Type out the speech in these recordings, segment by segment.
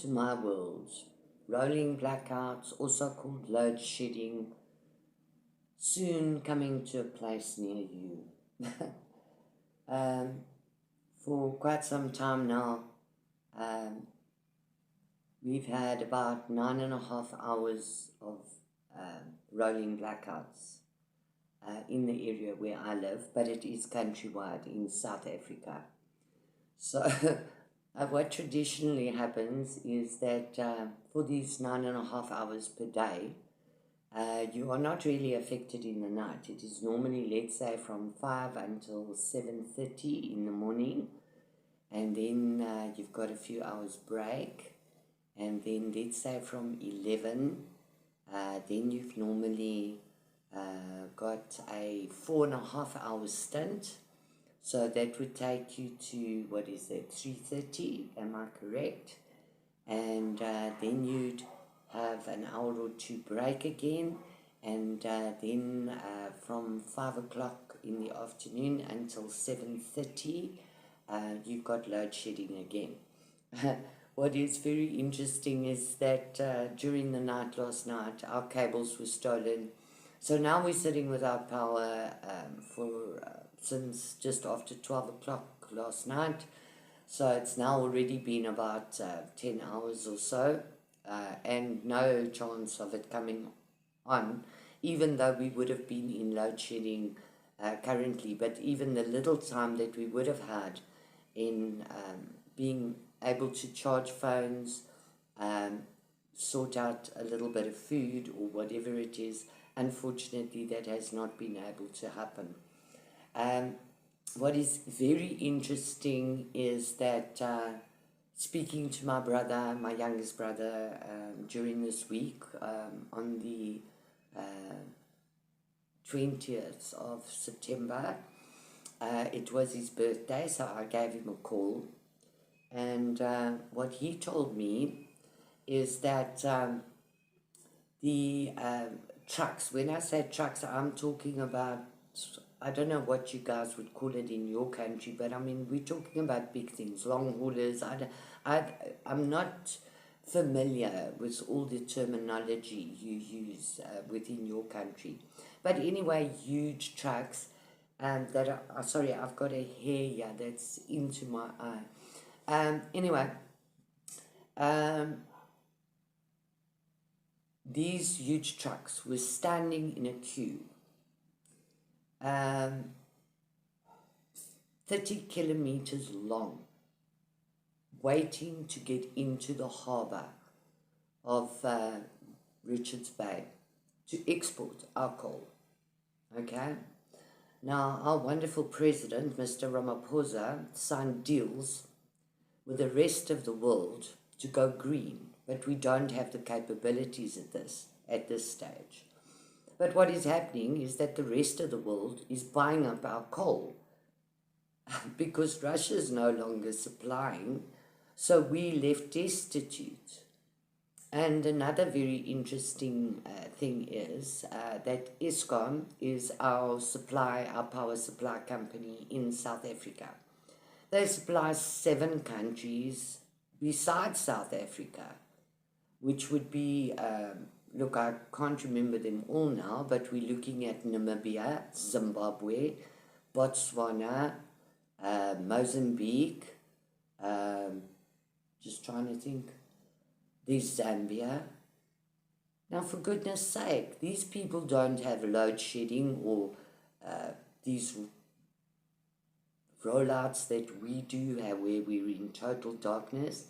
To my world, rolling blackouts, also called load shedding, soon coming to a place near you. um, for quite some time now, um, we've had about 9.5 hours of rolling blackouts in the area where I live, but it is countrywide in South Africa. So, what traditionally happens is that for these 9.5 hours per day, you are not really affected in the night. It is normally, let's say, from 5 until 7:30 in the morning, and then you've got a few hours break, and then let's say from 11, then you've normally got a 4.5 hour stint. So that would take you to, what is that, 3:30, am I correct? And then you'd have an hour or two break again, and then from 5 o'clock in the afternoon until 7:30, you've got load shedding again. What is very interesting is that during the night last night, our cables were stolen. So now we're sitting without power since just after 12 o'clock last night. So it's now already been about 10 hours or so, and no chance of it coming on, even though we would have been in load shedding currently. But even the little time that we would have had in being able to charge phones, sort out a little bit of food or whatever it is, unfortunately that has not been able to happen. What is very interesting is that speaking to my brother, my youngest brother, during this week, on the 20th of September, it was his birthday, so I gave him a call. And what he told me is that the trucks, when I say trucks, I'm talking about, I don't know what you guys would call it in your country, but I mean, we're talking about big things, long haulers. I'm not familiar with all the terminology you use within your country. But anyway, huge trucks that are, sorry, I've got a hair here that's into my eye. Anyway, these huge trucks were standing in a queue, 30 kilometers long, waiting to get into the harbor of Richards Bay to export our coal. Okay? Now, our wonderful president, Mr. Ramaphosa, signed deals with the rest of the world to go green, but we don't have the capabilities at this stage. But what is happening is that the rest of the world is buying up our coal because Russia is no longer supplying, so we left destitute. And another very interesting thing is that Eskom is our power supply company in South Africa. They supply 7 countries besides South Africa, which would be, look, I can't remember them all now, but we're looking at Namibia, Zimbabwe, Botswana, Mozambique, just trying to think, there's Zambia. Now, for goodness sake, these people don't have load shedding or these rollouts that we do have where we're in total darkness.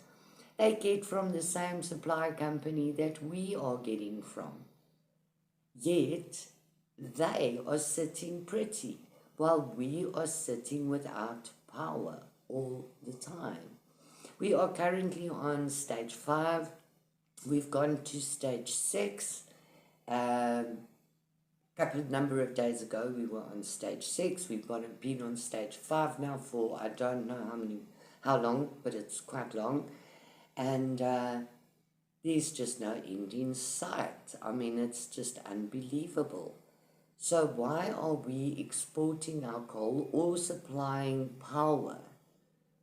They get from the same supply company that we are getting from. Yet, they are sitting pretty while we are sitting without power all the time. We are currently on stage 5. We've gone to stage 6. Number of days ago, we were on stage 6. We've been on stage 5 now for I don't know how long, but it's quite long. And there's just no end in sight. I mean, it's just unbelievable. So why are we exporting our coal or supplying power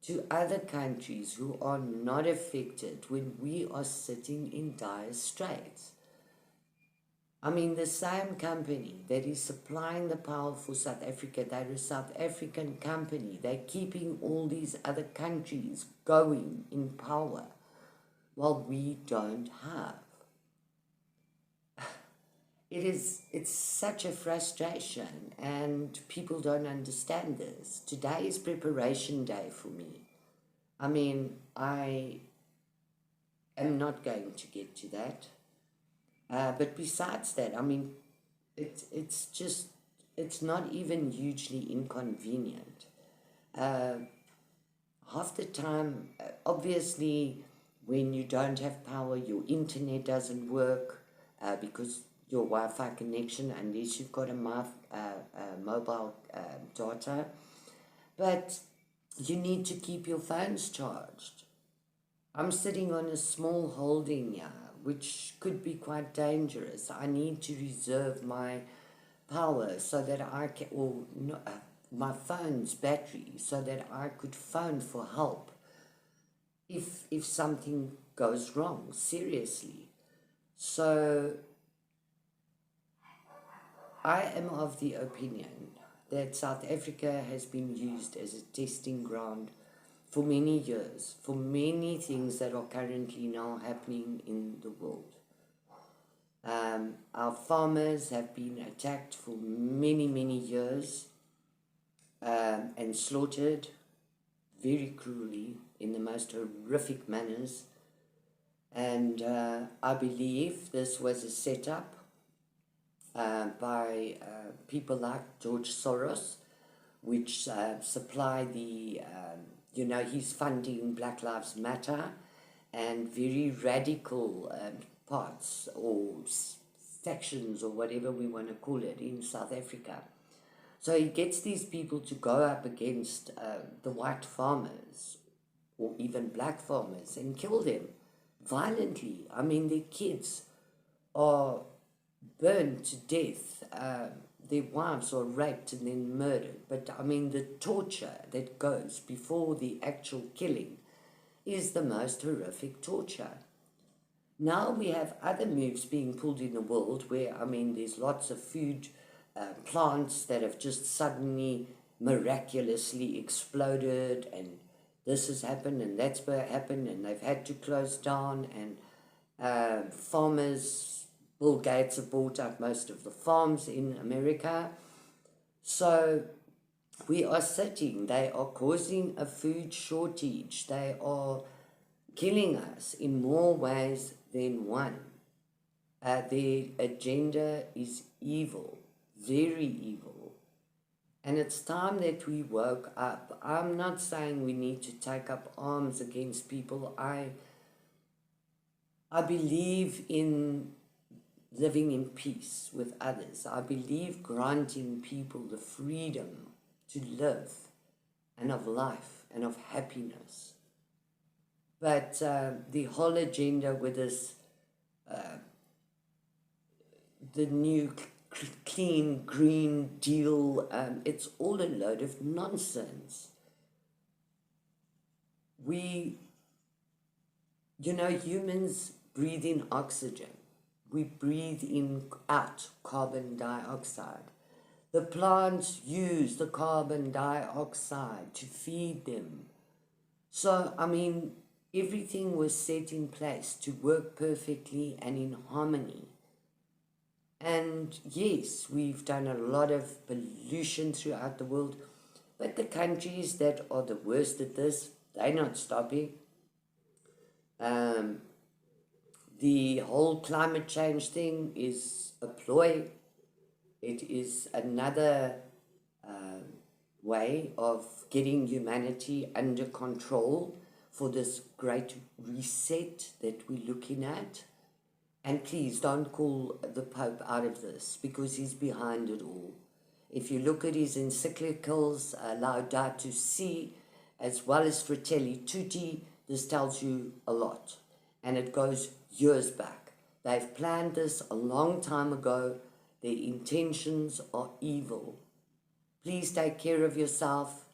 to other countries who are not affected when we are sitting in dire straits. I mean, the same company that is supplying the power for South Africa, they're a South African company. They're keeping all these other countries going in power while we don't have. It's such a frustration, and people don't understand this. Today is preparation day for me. I mean, I am not going to get to that. But besides that, I mean, it's not even hugely inconvenient. Half the time, obviously, when you don't have power, your internet doesn't work because your Wi-Fi connection, unless you've got a mobile data. But you need to keep your phones charged. I'm sitting on a small holding here, which could be quite dangerous. I need to reserve my power so that I can, or no, my phone's battery, so that I could phone for help if something goes wrong, seriously. So I am of the opinion that South Africa has been used as a testing ground for many years, for many things that are currently now happening in the world. Our farmers have been attacked for many, many years and slaughtered very cruelly in the most horrific manners. And I believe this was a setup by people like George Soros, which supply the, he's funding Black Lives Matter and very radical parts or factions or whatever we want to call it in South Africa. So he gets these people to go up against the white farmers or even black farmers and kill them violently. I mean, their kids are burned to death. Their wives are raped and then murdered. But I mean, the torture that goes before the actual killing is the most horrific torture. Now we have other moves being pulled in the world where, I mean, there's lots of food plants that have just suddenly miraculously exploded, and this has happened and that's happened, and they've had to close down, and farmers, Bill Gates have bought out most of the farms in America. So we are sitting, they are causing a food shortage. They are killing us in more ways than one. Their agenda is evil, very evil. And it's time that we woke up. I'm not saying we need to take up arms against people. I believe in living in peace with others. I believe granting people the freedom to live and of life and of happiness. But the whole agenda with this, the new clean green deal, it's all a load of nonsense. Humans breathe in oxygen. We breathe out carbon dioxide. The plants use the carbon dioxide to feed them. So, I mean, everything was set in place to work perfectly and in harmony. And yes, we've done a lot of pollution throughout the world, but the countries that are the worst at this, they're not stopping. The whole climate change thing is a ploy. It is another way of getting humanity under control for this great reset that we're looking at. And please don't call the Pope out of this, because he's behind it all. If you look at his encyclicals, Laudato Si, as well as Fratelli Tutti, this tells you a lot. And it goes years back. They've planned this a long time ago. Their intentions are evil. Please take care of yourself.